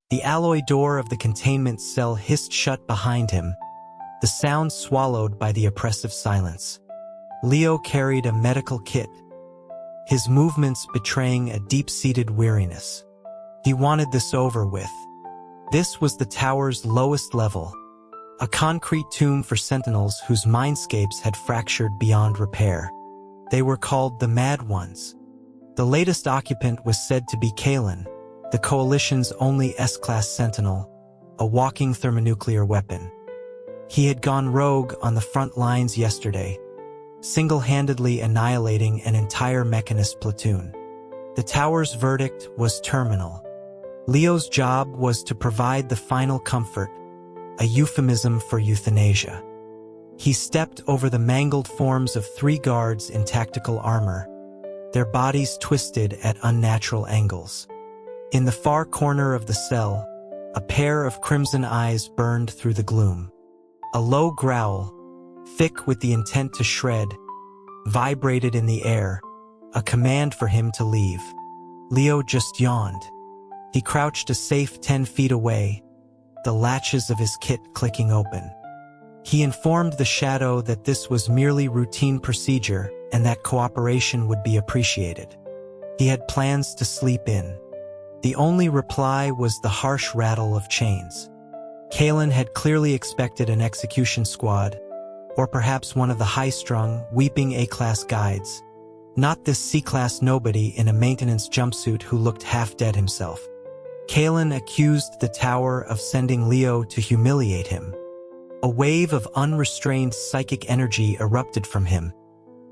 The alloy door of the containment cell hissed shut behind him, the sound swallowed by the oppressive silence. Leo carried a medical kit, his movements betraying a deep-seated weariness. He wanted this over with. This was the tower's lowest level, a concrete tomb for sentinels whose mindscapes had fractured beyond repair. They were called the Mad Ones. The latest occupant was said to be Kalen, the Coalition's only S-class sentinel, a walking thermonuclear weapon. He had gone rogue on the front lines yesterday, single-handedly annihilating an entire mechanist platoon. The tower's verdict was terminal. Leo's job was to provide the final comfort, a euphemism for euthanasia. He stepped over the mangled forms of 3 guards in tactical armor, their bodies twisted at unnatural angles. In the far corner of the cell, a pair of crimson eyes burned through the gloom. A low growl, thick with the intent to shred, vibrated in the air, a command for him to leave. Leo just yawned. He crouched a safe 10 feet away, the latches of his kit clicking open. He informed the Shadow that this was merely routine procedure and that cooperation would be appreciated. He had plans to sleep in. The only reply was the harsh rattle of chains. Kalen had clearly expected an execution squad, or perhaps one of the high-strung, weeping A-class guides, not this C-class nobody in a maintenance jumpsuit who looked half-dead himself. Kalen accused the tower of sending Leo to humiliate him. A wave of unrestrained psychic energy erupted from him,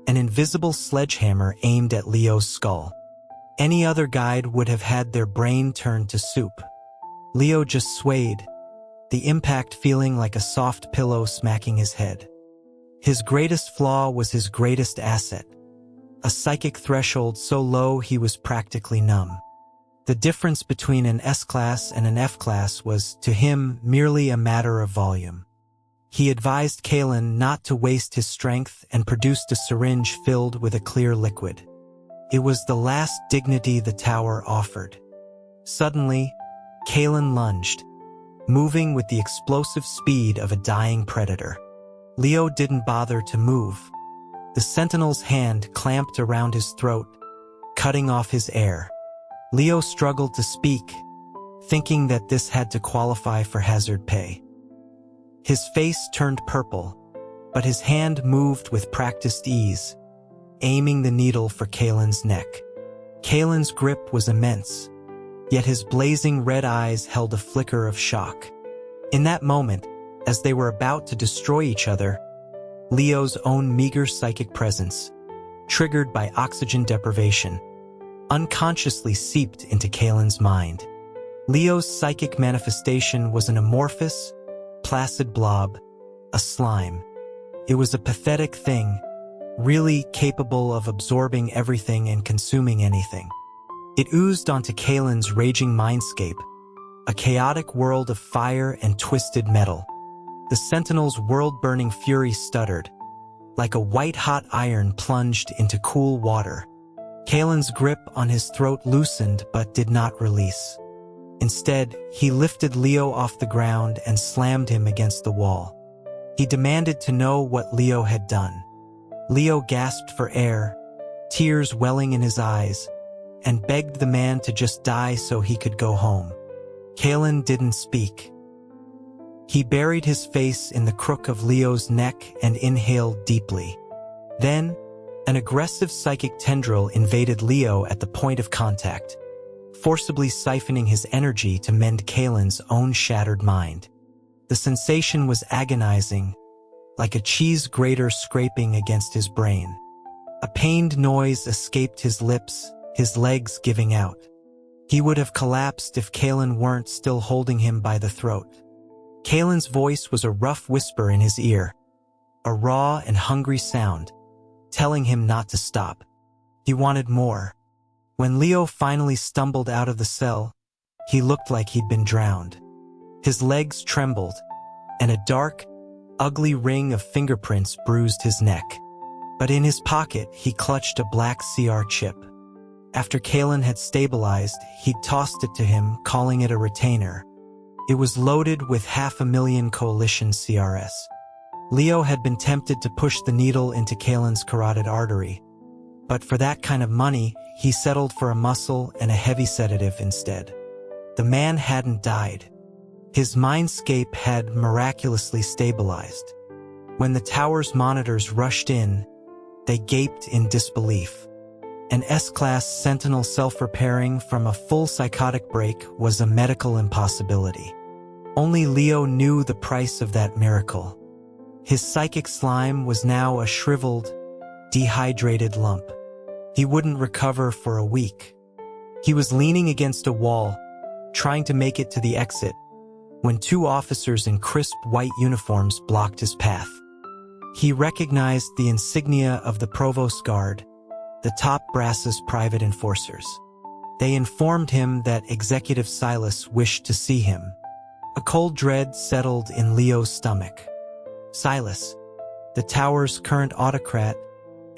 an invisible sledgehammer aimed at Leo's skull. Any other guide would have had their brain turned to soup. Leo just swayed, the impact feeling like a soft pillow smacking his head. His greatest flaw was his greatest asset, a psychic threshold so low he was practically numb. The difference between an S-class and an F-class was, to him, merely a matter of volume. He advised Kalen not to waste his strength and produced a syringe filled with a clear liquid. It was the last dignity the tower offered. Suddenly, Kalen lunged, moving with the explosive speed of a dying predator. Leo didn't bother to move. The sentinel's hand clamped around his throat, cutting off his air. Leo struggled to speak, thinking that this had to qualify for hazard pay. His face turned purple, but his hand moved with practiced ease, aiming the needle for Kalen's neck. Kalen's grip was immense, yet his blazing red eyes held a flicker of shock. In that moment, as they were about to destroy each other, Leo's own meager psychic presence, triggered by oxygen deprivation, unconsciously seeped into Kalen's mind. Leo's psychic manifestation was an amorphous, placid blob, a slime. It was a pathetic thing, really capable of absorbing everything and consuming anything. It oozed onto Kalen's raging mindscape, a chaotic world of fire and twisted metal. The Sentinel's world-burning fury stuttered, like a white-hot iron plunged into cool water. Kalen's grip on his throat loosened but did not release. Instead, he lifted Leo off the ground and slammed him against the wall. He demanded to know what Leo had done. Leo gasped for air, tears welling in his eyes, and begged the man to just die so he could go home. Kalen didn't speak. He buried his face in the crook of Leo's neck and inhaled deeply. Then, an aggressive psychic tendril invaded Leo at the point of contact, forcibly siphoning his energy to mend Kalen's own shattered mind. The sensation was agonizing, like a cheese grater scraping against his brain. A pained noise escaped his lips, his legs giving out. He would have collapsed if Kalen weren't still holding him by the throat. Kalen's voice was a rough whisper in his ear, a raw and hungry sound, telling him not to stop. He wanted more. When Leo finally stumbled out of the cell, he looked like he'd been drowned. His legs trembled, and a dark, ugly ring of fingerprints bruised his neck. But in his pocket, he clutched a black CR chip. After Kalen had stabilized, he'd tossed it to him, calling it a retainer. It was loaded with 500,000 coalition CRS. Leo had been tempted to push the needle into Kalen's carotid artery, but for that kind of money, he settled for a muscle and a heavy sedative instead. The man hadn't died. His mindscape had miraculously stabilized. When the tower's monitors rushed in, they gaped in disbelief. An S-class sentinel self-repairing from a full psychotic break was a medical impossibility. Only Leo knew the price of that miracle. His psychic slime was now a shriveled, dehydrated lump. He wouldn't recover for a week. He was leaning against a wall, trying to make it to the exit, when two officers in crisp white uniforms blocked his path. He recognized the insignia of the Provost Guard, the top brass's private enforcers. They informed him that Executive Silas wished to see him. A cold dread settled in Leo's stomach. Silas, the tower's current autocrat,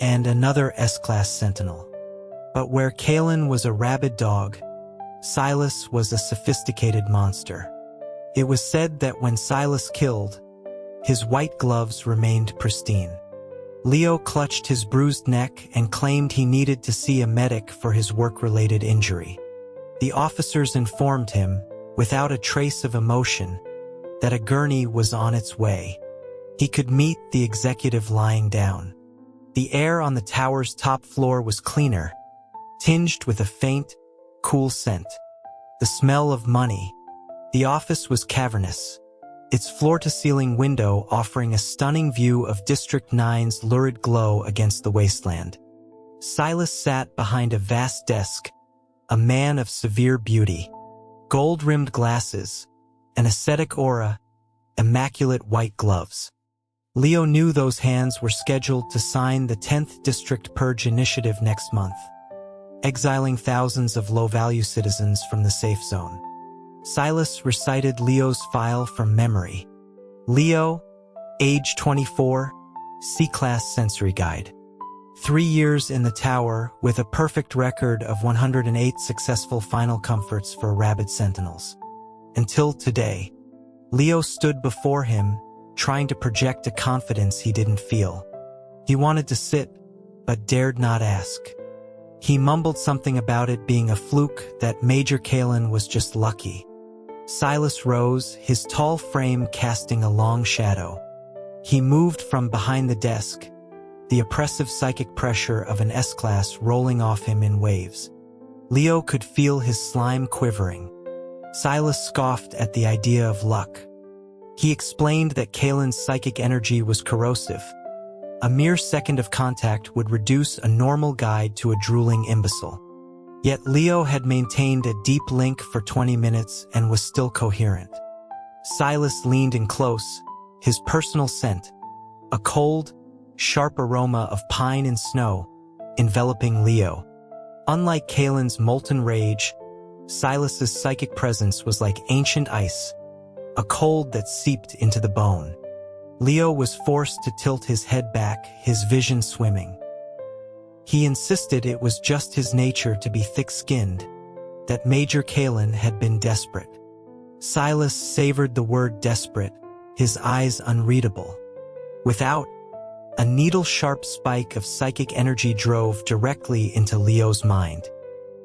and another S-class sentinel. But where Kalen was a rabid dog, Silas was a sophisticated monster. It was said that when Silas killed, his white gloves remained pristine. Leo clutched his bruised neck and claimed he needed to see a medic for his work-related injury. The officers informed him, without a trace of emotion, that a gurney was on its way. He could meet the executive lying down. The air on the tower's top floor was cleaner, tinged with a faint, cool scent. The smell of money. The office was cavernous, its floor-to-ceiling window offering a stunning view of District 9's lurid glow against the wasteland. Silas sat behind a vast desk, a man of severe beauty. Gold-rimmed glasses, an ascetic aura, immaculate white gloves. Leo knew those hands were scheduled to sign the 10th District Purge Initiative next month, exiling thousands of low-value citizens from the safe zone. Silas recited Leo's file from memory. Leo, age 24, C-Class Sensory Guide. 3 years in the tower with a perfect record of 108 successful final comforts for rabid sentinels. Until today, Leo stood before him, trying to project a confidence he didn't feel. He wanted to sit, but dared not ask. He mumbled something about it being a fluke, that Major Kalen was just lucky. Silas rose, his tall frame casting a long shadow. He moved from behind the desk, the oppressive psychic pressure of an S-class rolling off him in waves. Leo could feel his slime quivering. Silas scoffed at the idea of luck. He explained that Kalen's psychic energy was corrosive. A mere second of contact would reduce a normal guide to a drooling imbecile. Yet Leo had maintained a deep link for 20 minutes and was still coherent. Silas leaned in close, his personal scent, a cold, sharp aroma of pine and snow, enveloping Leo. Unlike Kalen's molten rage, Silas's psychic presence was like ancient ice, a cold that seeped into the bone. Leo was forced to tilt his head back, his vision swimming. He insisted it was just his nature to be thick-skinned, that Major Kalen had been desperate. Silas savored the word desperate, his eyes unreadable. Without, a needle-sharp spike of psychic energy drove directly into Leo's mind.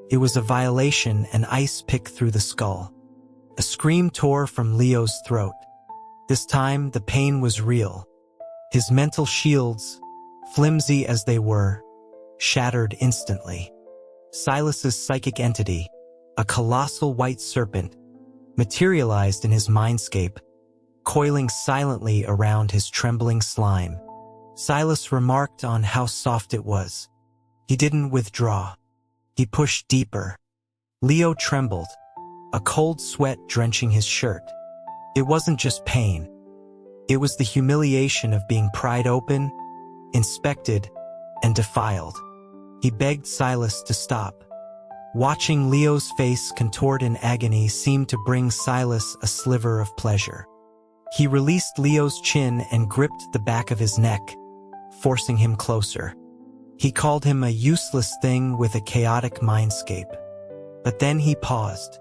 It was a violation, an ice pick through the skull. A scream tore from Leo's throat. This time, the pain was real. His mental shields, flimsy as they were, shattered instantly. Silas's psychic entity, a colossal white serpent, materialized in his mindscape, coiling silently around his trembling slime. Silas remarked on how soft it was. He didn't withdraw. He pushed deeper. Leo trembled, a cold sweat drenching his shirt. It wasn't just pain. It was the humiliation of being pried open, inspected, and defiled. He begged Silas to stop. Watching Leo's face contort in agony seemed to bring Silas a sliver of pleasure. He released Leo's chin and gripped the back of his neck, forcing him closer. He called him a useless thing with a chaotic mindscape. But then he paused.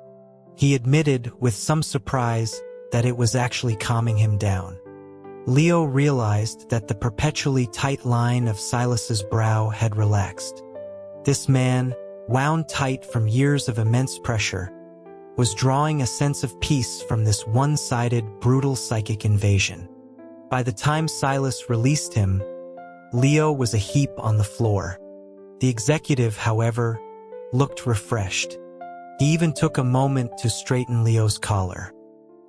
He admitted, with some surprise, that it was actually calming him down. Leo realized that the perpetually tight line of Silas's brow had relaxed. This man, wound tight from years of immense pressure, was drawing a sense of peace from this one-sided, brutal psychic invasion. By the time Silas released him, Leo was a heap on the floor. The executive, however, looked refreshed. He even took a moment to straighten Leo's collar.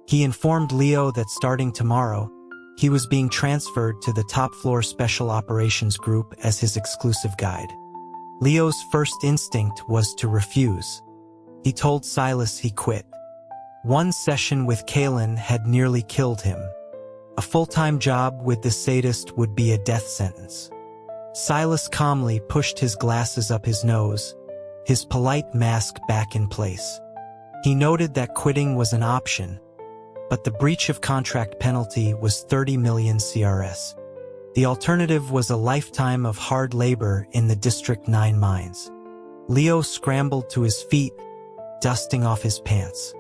He informed Leo that starting tomorrow, he was being transferred to the top-floor Special Operations Group as his exclusive guide. Leo's first instinct was to refuse. He told Silas he quit. One session with Kalen had nearly killed him. A full-time job with this sadist would be a death sentence. Silas calmly pushed his glasses up his nose, his polite mask back in place. He noted that quitting was an option, but the breach of contract penalty was 30 million CRS. The alternative was a lifetime of hard labor in the District 9 mines. Leo scrambled to his feet, dusting off his pants.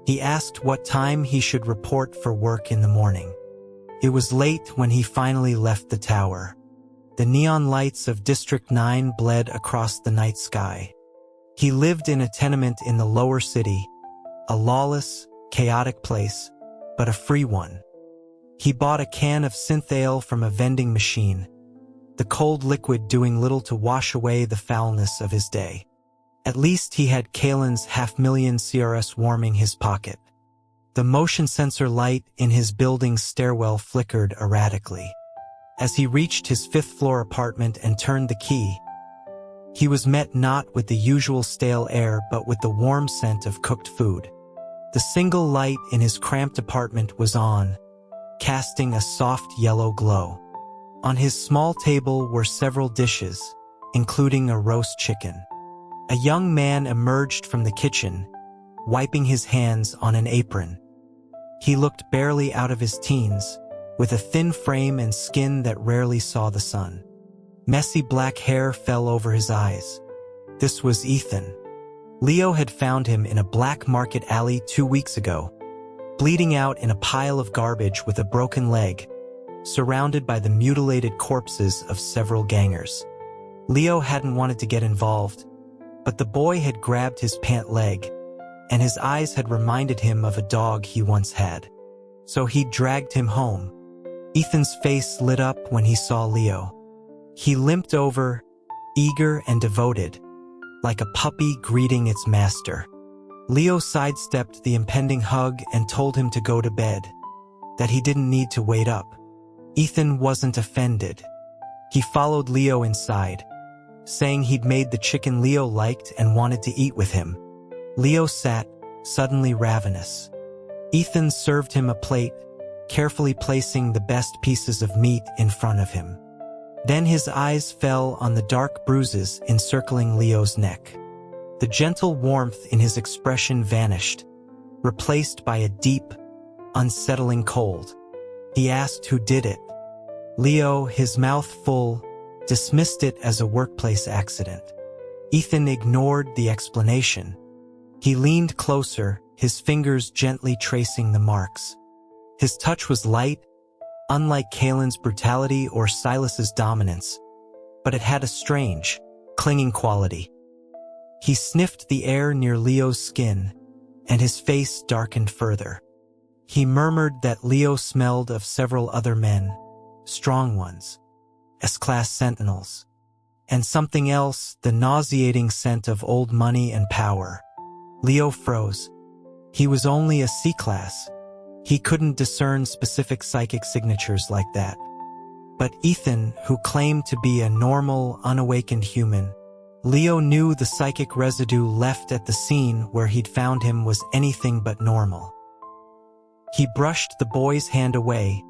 He asked what time he should report for work in the morning. It was late when he finally left the tower. The neon lights of District 9 bled across the night sky. He lived in a tenement in the lower city, a lawless, chaotic place, but a free one. He bought a can of synth ale from a vending machine, the cold liquid doing little to wash away the foulness of his day. At least he had Kalen's 500,000 CRS warming his pocket. The motion sensor light in his building's stairwell flickered erratically. As he reached his fifth-floor apartment and turned the key, he was met not with the usual stale air but with the warm scent of cooked food. The single light in his cramped apartment was on, casting a soft yellow glow. On his small table were several dishes, including a roast chicken. A young man emerged from the kitchen, wiping his hands on an apron. He looked barely out of his teens, with a thin frame and skin that rarely saw the sun. Messy black hair fell over his eyes. This was Ethan. Leo had found him in a black market alley 2 weeks ago, bleeding out in a pile of garbage with a broken leg, surrounded by the mutilated corpses of several gangers. Leo hadn't wanted to get involved, but the boy had grabbed his pant leg, and his eyes had reminded him of a dog he once had. So he dragged him home. Ethan's face lit up when he saw Leo. He limped over, eager and devoted, like a puppy greeting its master. Leo sidestepped the impending hug and told him to go to bed, that he didn't need to wait up. Ethan wasn't offended. He followed Leo inside, saying he'd made the chicken Leo liked and wanted to eat with him. Leo sat, suddenly ravenous. Ethan served him a plate, carefully placing the best pieces of meat in front of him. Then his eyes fell on the dark bruises encircling Leo's neck. The gentle warmth in his expression vanished, replaced by a deep, unsettling cold. He asked who did it. Leo, his mouth full, dismissed it as a workplace accident. Ethan ignored the explanation. He leaned closer, his fingers gently tracing the marks. His touch was light, unlike Kalen's brutality or Silas's dominance, but it had a strange, clinging quality. He sniffed the air near Leo's skin, and his face darkened further. He murmured that Leo smelled of several other men, strong ones, S-class sentinels, and something else, the nauseating scent of old money and power. Leo froze. He was only a C-class. He couldn't discern specific psychic signatures like that. But Ethan, who claimed to be a normal, unawakened human, Leo knew the psychic residue left at the scene where he'd found him was anything but normal. He brushed the boy's hand away,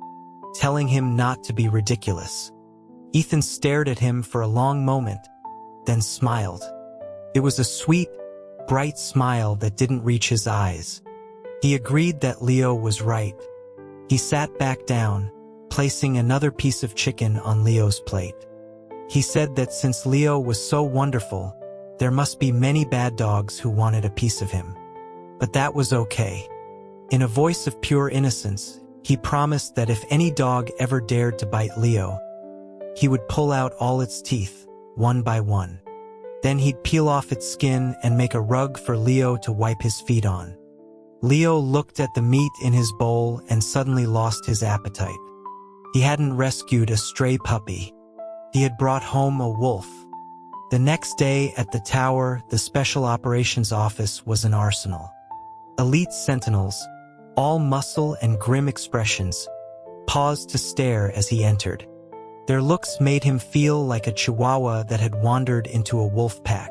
telling him not to be ridiculous. Ethan stared at him for a long moment, then smiled. It was a sweet, bright smile that didn't reach his eyes. He agreed that Leo was right. He sat back down, placing another piece of chicken on Leo's plate. He said that since Leo was so wonderful, there must be many bad dogs who wanted a piece of him. But that was okay. In a voice of pure innocence, he promised that if any dog ever dared to bite Leo, he would pull out all its teeth, one by one. Then he'd peel off its skin and make a rug for Leo to wipe his feet on. Leo looked at the meat in his bowl and suddenly lost his appetite. He hadn't rescued a stray puppy. He had brought home a wolf. The next day at the tower, the Special Operations Office was an arsenal. Elite sentinels, all muscle and grim expressions, paused to stare as he entered. Their looks made him feel like a chihuahua that had wandered into a wolf pack.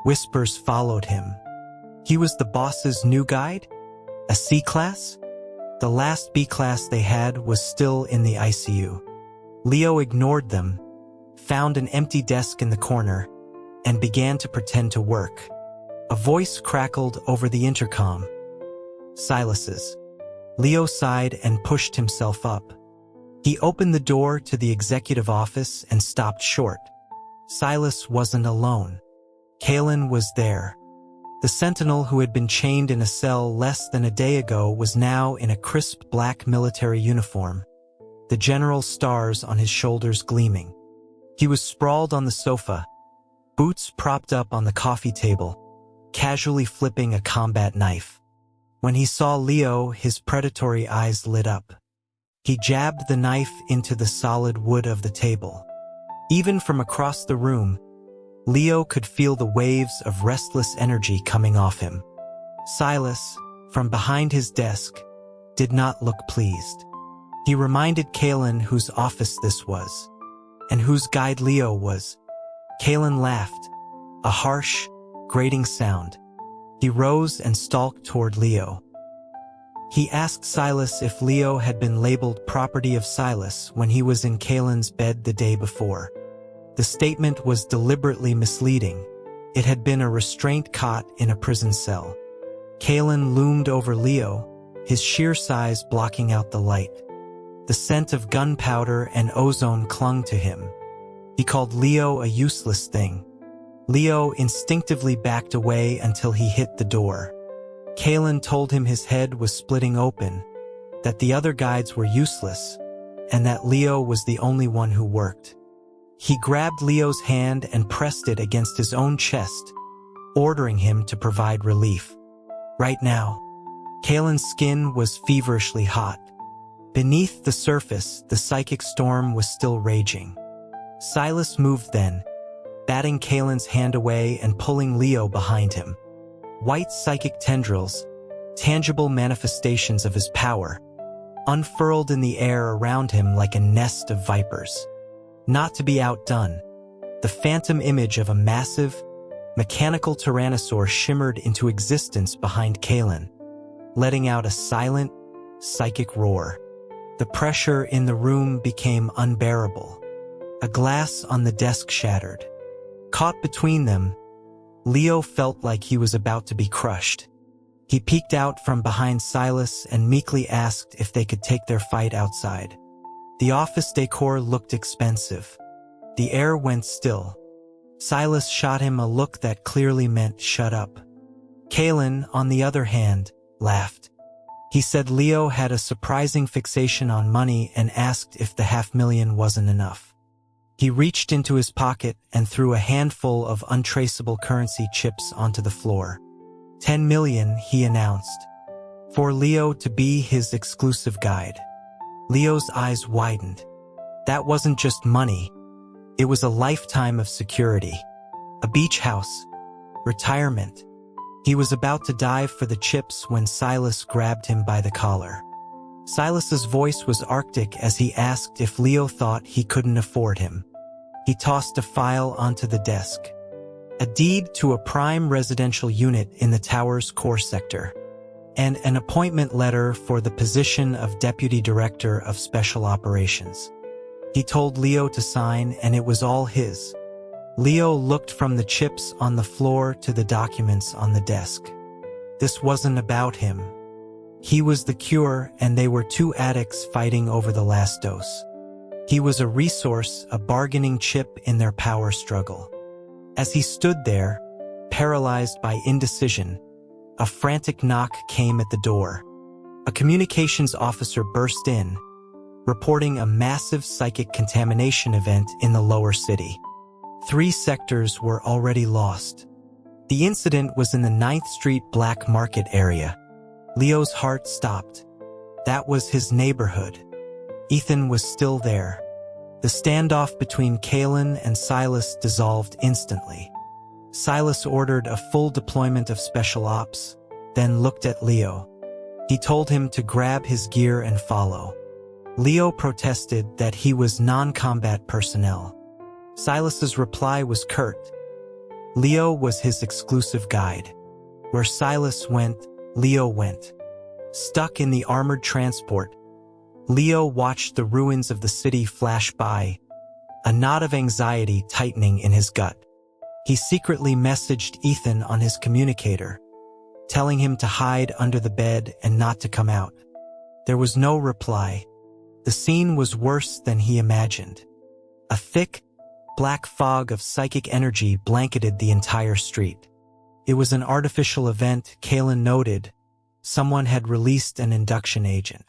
Whispers followed him. He was the boss's new guide? A C-class? The last B-class they had was still in the ICU. Leo ignored them, found an empty desk in the corner, and began to pretend to work. A voice crackled over the intercom. Silas's. Leo sighed and pushed himself up. He opened the door to the executive office and stopped short. Silas wasn't alone. Kalen was there. The sentinel who had been chained in a cell less than a day ago was now in a crisp black military uniform, the general's stars on his shoulders gleaming. He was sprawled on the sofa, boots propped up on the coffee table, casually flipping a combat knife. When he saw Leo, his predatory eyes lit up. He jabbed the knife into the solid wood of the table. Even from across the room, Leo could feel the waves of restless energy coming off him. Silas, from behind his desk, did not look pleased. He reminded Kalen whose office this was, and whose guide Leo was. Kalen laughed, a harsh, grating sound. He rose and stalked toward Leo. He asked Silas if Leo had been labeled property of Silas when he was in Kalen's bed the day before. The statement was deliberately misleading. It had been a restraint cot in a prison cell. Kalen loomed over Leo, his sheer size blocking out the light. The scent of gunpowder and ozone clung to him. He called Leo a useless thing. Leo instinctively backed away until he hit the door. Kalen told him his head was splitting open, that the other guides were useless, and that Leo was the only one who worked. He grabbed Leo's hand and pressed it against his own chest, ordering him to provide relief. Right now, Kalen's skin was feverishly hot. Beneath the surface, the psychic storm was still raging. Silas moved then, batting Kalen's hand away and pulling Leo behind him. White psychic tendrils, tangible manifestations of his power, unfurled in the air around him like a nest of vipers. Not to be outdone, the phantom image of a massive, mechanical tyrannosaur shimmered into existence behind Kalen, letting out a silent, psychic roar. The pressure in the room became unbearable. A glass on the desk shattered. Caught between them, Leo felt like he was about to be crushed. He peeked out from behind Silas and meekly asked if they could take their fight outside. The office decor looked expensive. The air went still. Silas shot him a look that clearly meant shut up. Kalen, on the other hand, laughed. He said Leo had a surprising fixation on money and asked if the $500,000 wasn't enough. He reached into his pocket and threw a handful of untraceable currency chips onto the floor. 10 million, he announced, for Leo to be his exclusive guide. Leo's eyes widened. That wasn't just money. It was a lifetime of security. A beach house. Retirement. He was about to dive for the chips when Silas grabbed him by the collar. Silas's voice was arctic as he asked if Leo thought he couldn't afford him. He tossed a file onto the desk. A deed to a prime residential unit in the tower's core sector, and an appointment letter for the position of Deputy Director of Special Operations. He told Leo to sign, and it was all his. Leo looked from the chips on the floor to the documents on the desk. This wasn't about him. He was the cure, and they were two addicts fighting over the last dose. He was a resource, a bargaining chip in their power struggle. As he stood there, paralyzed by indecision, a frantic knock came at the door. A communications officer burst in, reporting a massive psychic contamination event in the lower city. 3 sectors were already lost. The incident was in the 9th Street Black Market area. Leo's heart stopped. That was his neighborhood. Ethan was still there. The standoff between Kalen and Silas dissolved instantly. Silas ordered a full deployment of special ops, then looked at Leo. He told him to grab his gear and follow. Leo protested that he was non-combat personnel. Silas's reply was curt. Leo was his exclusive guide. Where Silas went, Leo went. Stuck in the armored transport, Leo watched the ruins of the city flash by, a knot of anxiety tightening in his gut. He secretly messaged Ethan on his communicator, telling him to hide under the bed and not to come out. There was no reply. The scene was worse than he imagined. A thick, black fog of psychic energy blanketed the entire street. It was an artificial event, Kalen noted. Someone had released an induction agent.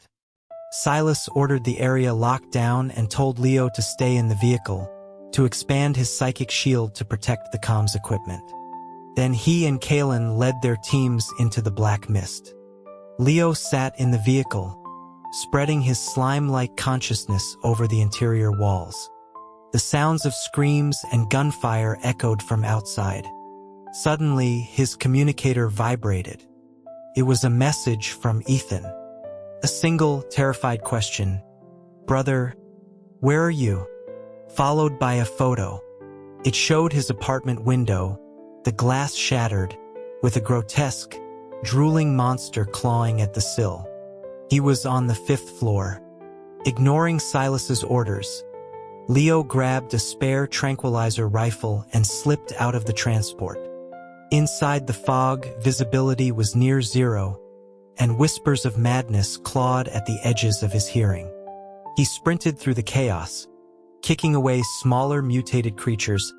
Silas ordered the area locked down and told Leo to stay in the vehicle, to expand his psychic shield to protect the comms equipment. Then he and Kalen led their teams into the black mist. Leo sat in the vehicle, spreading his slime-like consciousness over the interior walls. The sounds of screams and gunfire echoed from outside. Suddenly, his communicator vibrated. It was a message from Ethan. A single, terrified question. "Brother, where are you?" Followed by a photo. It showed his apartment window, the glass shattered, with a grotesque, drooling monster clawing at the sill. He was on the 5th floor. Ignoring Silas's orders, Leo grabbed a spare tranquilizer rifle and slipped out of the transport. Inside the fog, visibility was near zero, and whispers of madness clawed at the edges of his hearing. He sprinted through the chaos, kicking away smaller mutated creatures,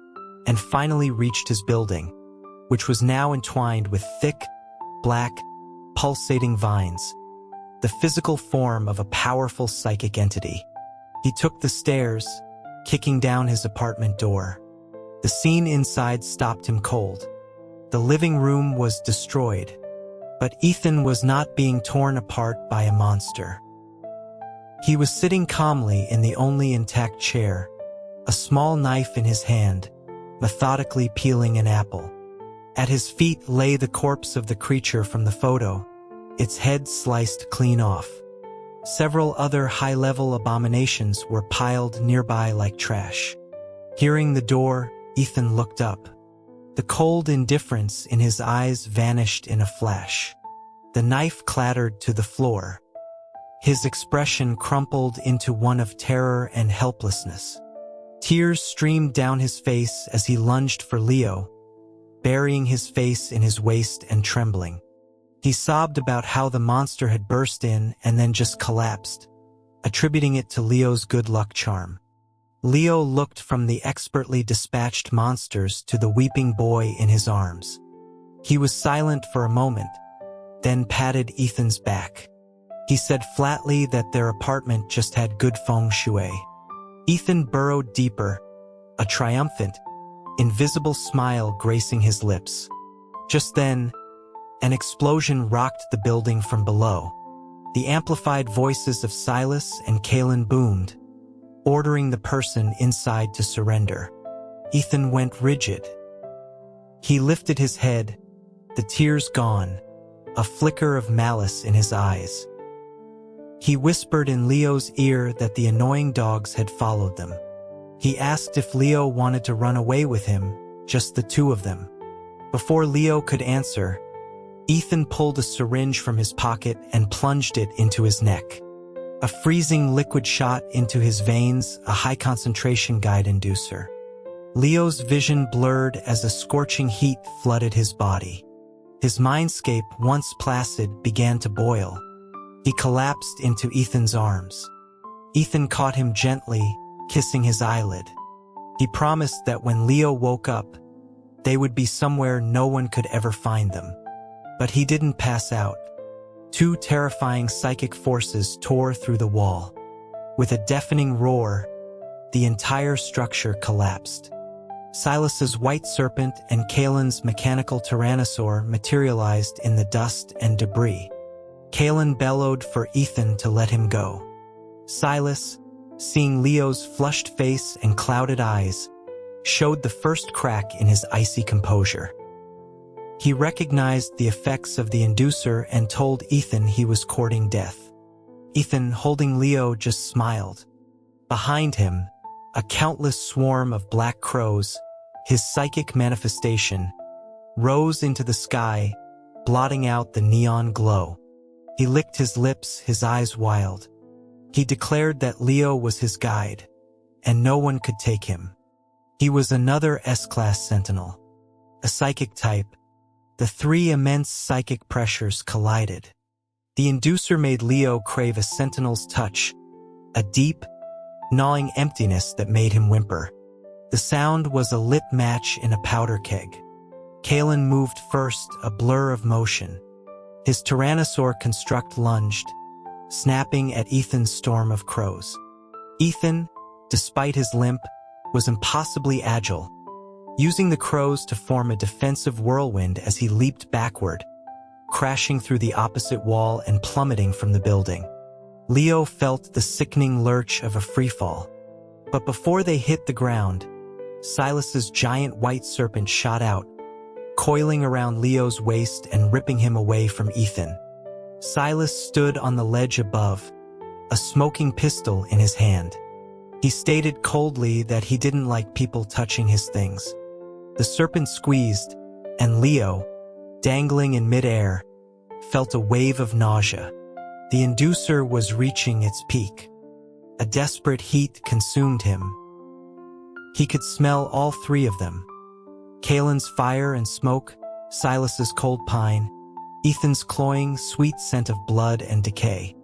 and finally reached his building, which was now entwined with thick, black, pulsating vines, the physical form of a powerful psychic entity. He took the stairs, kicking down his apartment door. The scene inside stopped him cold. The living room was destroyed, but Ethan was not being torn apart by a monster. He was sitting calmly in the only intact chair, a small knife in his hand, methodically peeling an apple. At his feet lay the corpse of the creature from the photo, its head sliced clean off. Several other high-level abominations were piled nearby like trash. Hearing the door, Ethan looked up. The cold indifference in his eyes vanished in a flash. The knife clattered to the floor. His expression crumpled into one of terror and helplessness. Tears streamed down his face as he lunged for Leo, burying his face in his waist and trembling. He sobbed about how the monster had burst in and then just collapsed, attributing it to Leo's good luck charm. Leo looked from the expertly dispatched monsters to the weeping boy in his arms. He was silent for a moment, then patted Ethan's back. He said flatly that their apartment just had good feng shui. Ethan burrowed deeper, a triumphant, invisible smile gracing his lips. Just then, an explosion rocked the building from below. The amplified voices of Silas and Kalen boomed, ordering the person inside to surrender. Ethan went rigid. He lifted his head, the tears gone, a flicker of malice in his eyes. He whispered in Leo's ear that the annoying dogs had followed them. He asked if Leo wanted to run away with him, just the two of them. Before Leo could answer, Ethan pulled a syringe from his pocket and plunged it into his neck. A freezing liquid shot into his veins, a high-concentration guide inducer. Leo's vision blurred as a scorching heat flooded his body. His mindscape, once placid, began to boil. He collapsed into Ethan's arms. Ethan caught him gently, kissing his eyelid. He promised that when Leo woke up, they would be somewhere no one could ever find them. But he didn't pass out. Two terrifying psychic forces tore through the wall. With a deafening roar, the entire structure collapsed. Silas's white serpent and Kalen's mechanical tyrannosaur materialized in the dust and debris. Kalen bellowed for Ethan to let him go. Silas, seeing Leo's flushed face and clouded eyes, showed the first crack in his icy composure. He recognized the effects of the inducer and told Ethan he was courting death. Ethan, holding Leo, just smiled. Behind him, a countless swarm of black crows, his psychic manifestation, rose into the sky, blotting out the neon glow. He licked his lips, his eyes wild. He declared that Leo was his guide, and no one could take him. He was another S-class sentinel, a psychic type. The three immense psychic pressures collided. The inducer made Leo crave a sentinel's touch, a deep, gnawing emptiness that made him whimper. The sound was a lit match in a powder keg. Kalen moved first, a blur of motion. His tyrannosaur construct lunged, snapping at Ethan's storm of crows. Ethan, despite his limp, was impossibly agile, using the crows to form a defensive whirlwind as he leaped backward, crashing through the opposite wall and plummeting from the building. Leo felt the sickening lurch of a freefall. But before they hit the ground, Silas's giant white serpent shot out, coiling around Leo's waist and ripping him away from Ethan. Silas stood on the ledge above, a smoking pistol in his hand. He stated coldly that he didn't like people touching his things. The serpent squeezed, and Leo, dangling in midair, felt a wave of nausea. The inducer was reaching its peak. A desperate heat consumed him. He could smell all three of them. Kalen's fire and smoke, Silas's cold pine, Ethan's cloying, sweet scent of blood and decay.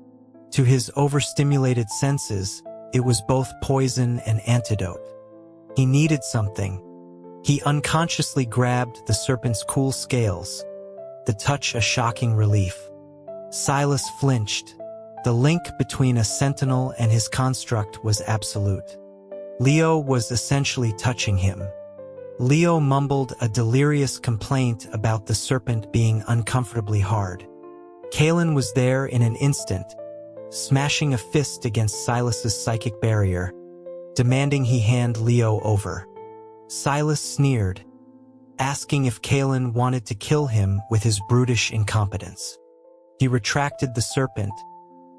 To his overstimulated senses, it was both poison and antidote. He needed something. He unconsciously grabbed the serpent's cool scales, the touch a shocking relief. Silas flinched. The link between a sentinel and his construct was absolute. Leo was essentially touching him. Leo mumbled a delirious complaint about the serpent being uncomfortably hard. Kalen was there in an instant, smashing a fist against Silas's psychic barrier, demanding he hand Leo over. Silas sneered, asking if Kalen wanted to kill him with his brutish incompetence. He retracted the serpent,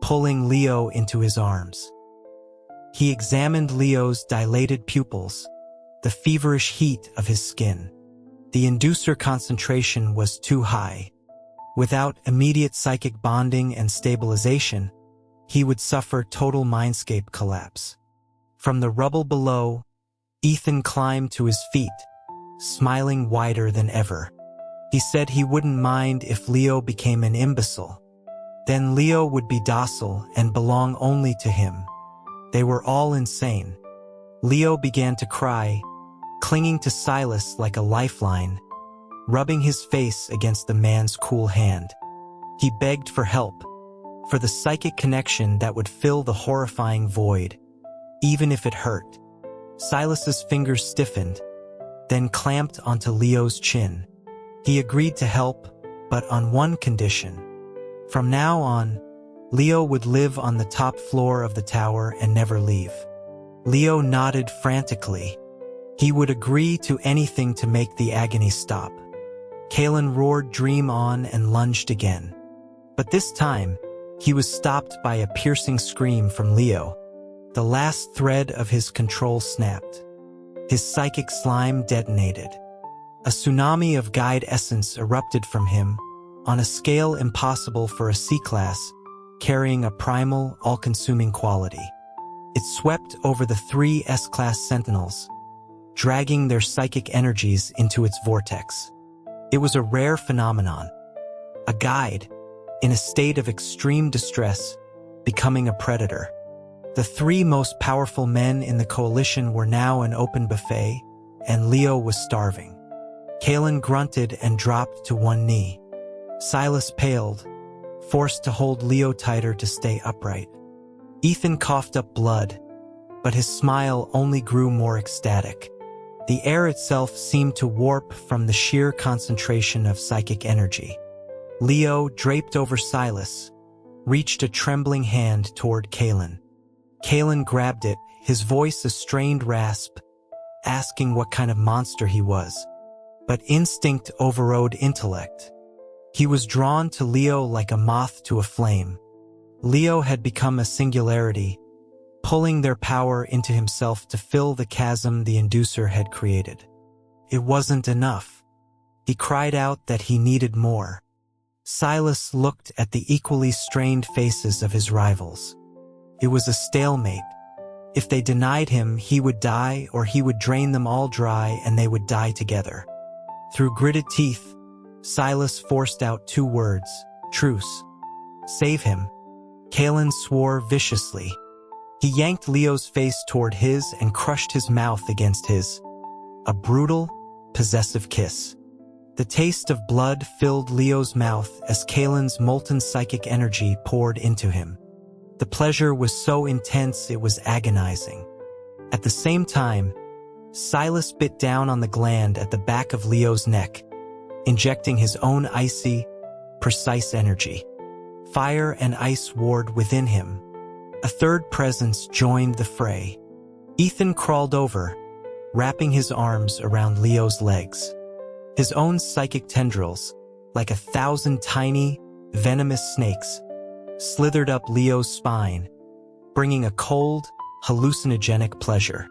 pulling Leo into his arms. He examined Leo's dilated pupils, the feverish heat of his skin. The inducer concentration was too high. Without immediate psychic bonding and stabilization, he would suffer total mindscape collapse. From the rubble below, Ethan climbed to his feet, smiling wider than ever. He said he wouldn't mind if Leo became an imbecile. Then Leo would be docile and belong only to him. They were all insane. Leo began to cry, clinging to Silas like a lifeline, rubbing his face against the man's cool hand. He begged for help, for the psychic connection that would fill the horrifying void, even if it hurt. Silas's fingers stiffened, then clamped onto Leo's chin. He agreed to help, but on one condition. From now on, Leo would live on the top floor of the tower and never leave. Leo nodded frantically. He would agree to anything to make the agony stop. Kalen roared "Dream on" and lunged again. But this time, he was stopped by a piercing scream from Leo. The last thread of his control snapped. His psychic slime detonated. A tsunami of guide essence erupted from him, on a scale impossible for a C-class, carrying a primal, all-consuming quality. It swept over the three S-class sentinels, dragging their psychic energies into its vortex. It was a rare phenomenon. A guide, in a state of extreme distress, becoming a predator. The three most powerful men in the coalition were now an open buffet, and Leo was starving. Kalen grunted and dropped to one knee. Silas paled, forced to hold Leo tighter to stay upright. Ethan coughed up blood, but his smile only grew more ecstatic. The air itself seemed to warp from the sheer concentration of psychic energy. Leo, draped over Silas, reached a trembling hand toward Kalen. Kalen grabbed it, his voice a strained rasp, asking what kind of monster he was. But instinct overrode intellect. He was drawn to Leo like a moth to a flame. Leo had become a singularity, pulling their power into himself to fill the chasm the inducer had created. It wasn't enough. He cried out that he needed more. Silas looked at the equally strained faces of his rivals. It was a stalemate. If they denied him, he would die, or he would drain them all dry and they would die together. Through gritted teeth, Silas forced out two words: truce. Save him. Kalen swore viciously. He yanked Leo's face toward his and crushed his mouth against his. A brutal, possessive kiss. The taste of blood filled Leo's mouth as Kalen's molten psychic energy poured into him. The pleasure was so intense it was agonizing. At the same time, Silas bit down on the gland at the back of Leo's neck, injecting his own icy, precise energy. Fire and ice warred within him. A third presence joined the fray. Ethan crawled over, wrapping his arms around Leo's legs. His own psychic tendrils, like 1,000 tiny, venomous snakes, slithered up Leo's spine, bringing a cold, hallucinogenic pleasure.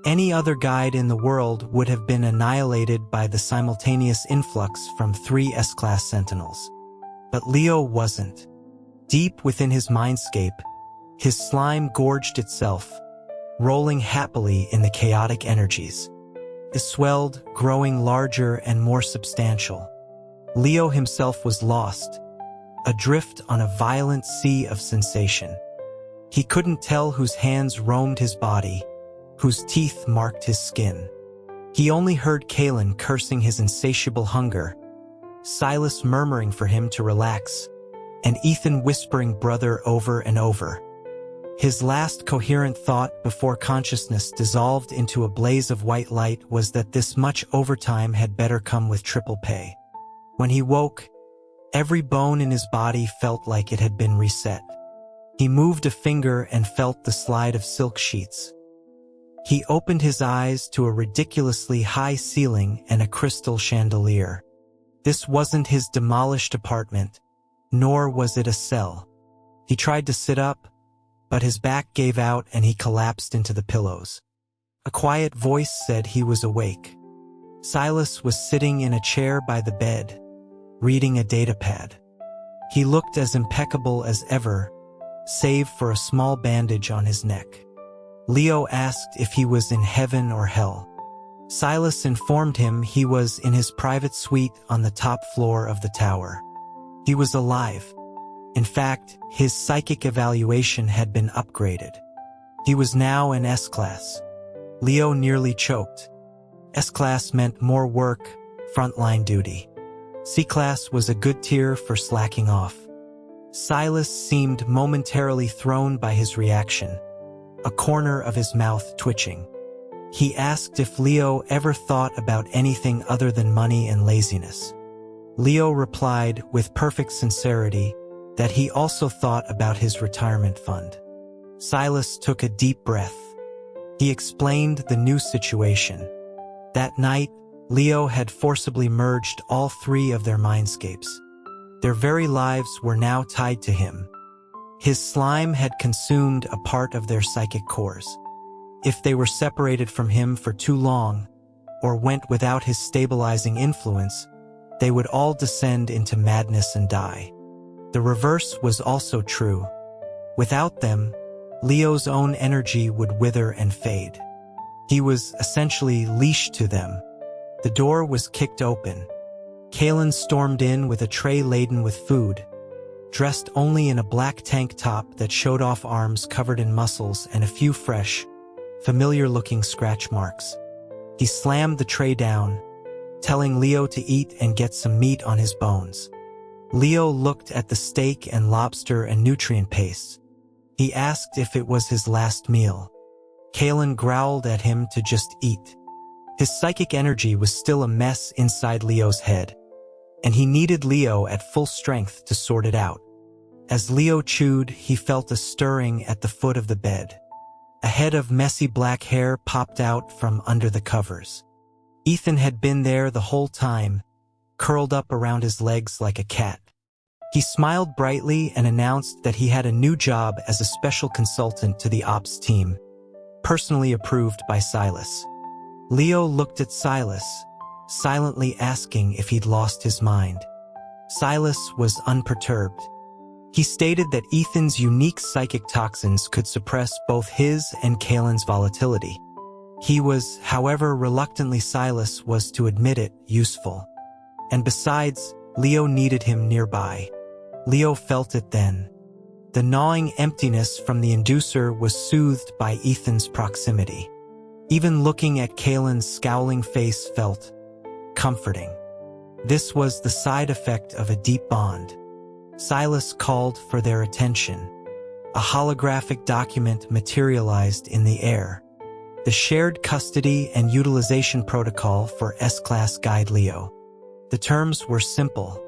Any other guide in the world would have been annihilated by the simultaneous influx from 3 S-class sentinels. But Leo wasn't. Deep within his mindscape, his slime gorged itself, rolling happily in the chaotic energies. It swelled, growing larger and more substantial. Leo himself was lost, adrift on a violent sea of sensation. He couldn't tell whose hands roamed his body, whose teeth marked his skin. He only heard Kalen cursing his insatiable hunger, Silas murmuring for him to relax, and Ethan whispering brother over and over. His last coherent thought before consciousness dissolved into a blaze of white light was that this much overtime had better come with triple pay. When he woke, every bone in his body felt like it had been reset. He moved a finger and felt the slide of silk sheets. He opened his eyes to a ridiculously high ceiling and a crystal chandelier. This wasn't his demolished apartment, nor was it a cell. He tried to sit up, but his back gave out and he collapsed into the pillows. A quiet voice said he was awake. Silas was sitting in a chair by the bed, reading a datapad. He looked as impeccable as ever, save for a small bandage on his neck. Leo asked if he was in heaven or hell. Silas informed him he was in his private suite on the top floor of the tower. He was alive. In fact, his psychic evaluation had been upgraded. He was now an S-class. Leo nearly choked. S-class meant more work, frontline duty. C-class was a good tier for slacking off. Silas seemed momentarily thrown by his reaction, a corner of his mouth twitching. He asked if Leo ever thought about anything other than money and laziness. Leo replied with perfect sincerity that he also thought about his retirement fund. Silas took a deep breath. He explained the new situation. That night, Leo had forcibly merged all 3 of their mindscapes. Their very lives were now tied to him. His slime had consumed a part of their psychic cores. If they were separated from him for too long, or went without his stabilizing influence, they would all descend into madness and die. The reverse was also true. Without them, Leo's own energy would wither and fade. He was essentially leashed to them. The door was kicked open. Kalen stormed in with a tray laden with food. dressed only in a black tank top that showed off arms covered in muscles and a few fresh, familiar-looking scratch marks. He slammed the tray down, telling Leo to eat and get some meat on his bones. Leo looked at the steak and lobster and nutrient pastes. He asked if it was his last meal. Kalen growled at him to just eat. His psychic energy was still a mess inside Leo's head, and he needed Leo at full strength to sort it out. As Leo chewed, he felt a stirring at the foot of the bed. A head of messy black hair popped out from under the covers. Ethan had been there the whole time, curled up around his legs like a cat. He smiled brightly and announced that he had a new job as a special consultant to the ops team, personally approved by Silas. Leo looked at Silas, silently asking if he'd lost his mind. Silas was unperturbed. He stated that Ethan's unique psychic toxins could suppress both his and Kalen's volatility. He was, however reluctantly Silas was to admit it, useful. And besides, Leo needed him nearby. Leo felt it then. The gnawing emptiness from the inducer was soothed by Ethan's proximity. Even looking at Kalen's scowling face felt comforting. This was the side effect of a deep bond. Silas called for their attention. A holographic document materialized in the air. The shared custody and utilization protocol for S-Class Guide Leo. The terms were simple.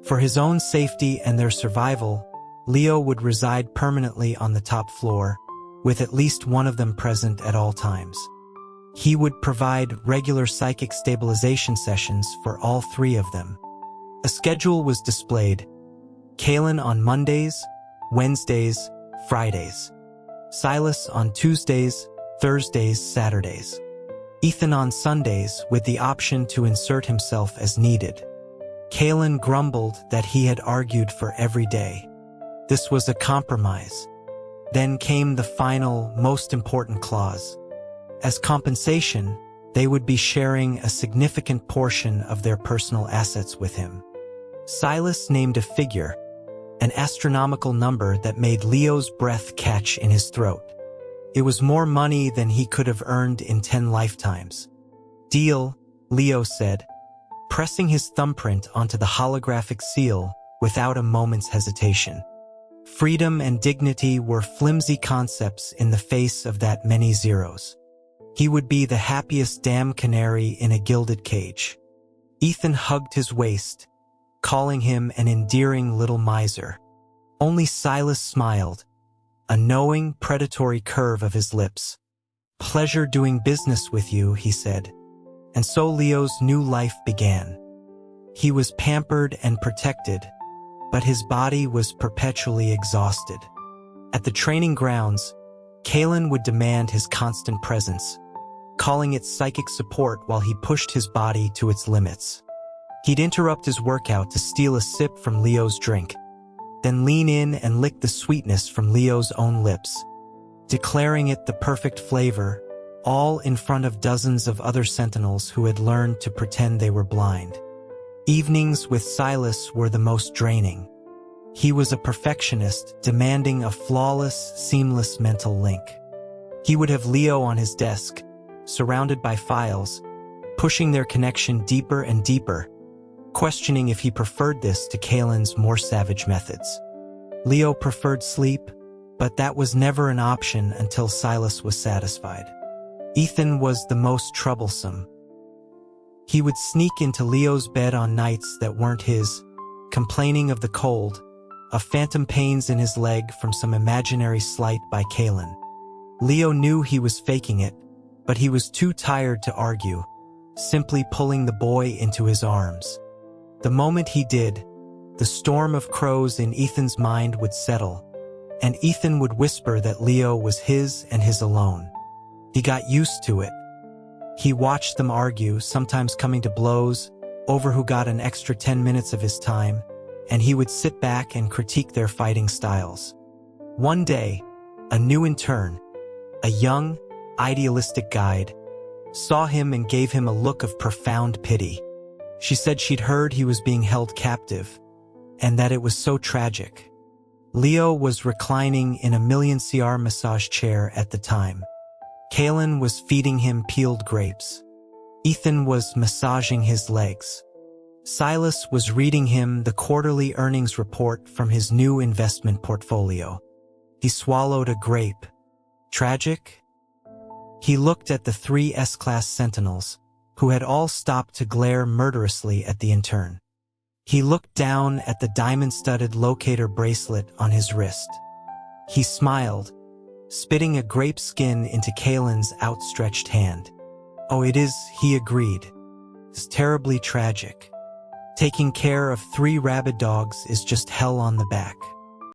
For his own safety and their survival, Leo would reside permanently on the top floor, with at least one of them present at all times. He would provide regular psychic stabilization sessions for all three of them. A schedule was displayed. Kalen on Mondays, Wednesdays, Fridays. Silas on Tuesdays, Thursdays, Saturdays. Ethan on Sundays with the option to insert himself as needed. Kalen grumbled that he had argued for every day. This was a compromise. Then came the final, most important clause. As compensation, they would be sharing a significant portion of their personal assets with him. Silas named a figure, an astronomical number that made Leo's breath catch in his throat. It was more money than he could have earned in 10 lifetimes. Deal, Leo said, pressing his thumbprint onto the holographic seal without a moment's hesitation. Freedom and dignity were flimsy concepts in the face of that many zeros. He would be the happiest damn canary in a gilded cage. Ethan hugged his waist, calling him an endearing little miser. Only Silas smiled, a knowing, predatory curve of his lips. Pleasure doing business with you, he said. And so Leo's new life began. He was pampered and protected, but his body was perpetually exhausted. At the training grounds, Kalen would demand his constant presence, calling it psychic support while he pushed his body to its limits. He'd interrupt his workout to steal a sip from Leo's drink, then lean in and lick the sweetness from Leo's own lips, declaring it the perfect flavor, all in front of dozens of other sentinels who had learned to pretend they were blind. Evenings with Silas were the most draining. He was a perfectionist, demanding a flawless, seamless mental link. He would have Leo on his desk, surrounded by files, pushing their connection deeper and deeper, questioning if he preferred this to Kalen's more savage methods. Leo preferred sleep, but that was never an option until Silas was satisfied. Ethan was the most troublesome. He would sneak into Leo's bed on nights that weren't his, complaining of the cold, of phantom pains in his leg from some imaginary slight by Kalen. Leo knew he was faking it, but he was too tired to argue, simply pulling the boy into his arms. The moment he did, the storm of crows in Ethan's mind would settle, and Ethan would whisper that Leo was his and his alone. He got used to it. He watched them argue, sometimes coming to blows, over who got an extra 10 minutes of his time, and he would sit back and critique their fighting styles. One day, a new intern, a young, idealistic guide, saw him and gave him a look of profound pity. She said she'd heard he was being held captive, and that it was so tragic. Leo was reclining in a million-CR massage chair at the time. Kalen was feeding him peeled grapes. Ethan was massaging his legs. Silas was reading him the quarterly earnings report from his new investment portfolio. He swallowed a grape. Tragic? He looked at the 3 S-class sentinels, who had all stopped to glare murderously at the intern. He looked down at the diamond-studded locator bracelet on his wrist. He smiled, spitting a grape skin into Kalen's outstretched hand. "Oh, it is," he agreed. "It's terribly tragic. Taking care of 3 rabid dogs is just hell on the back."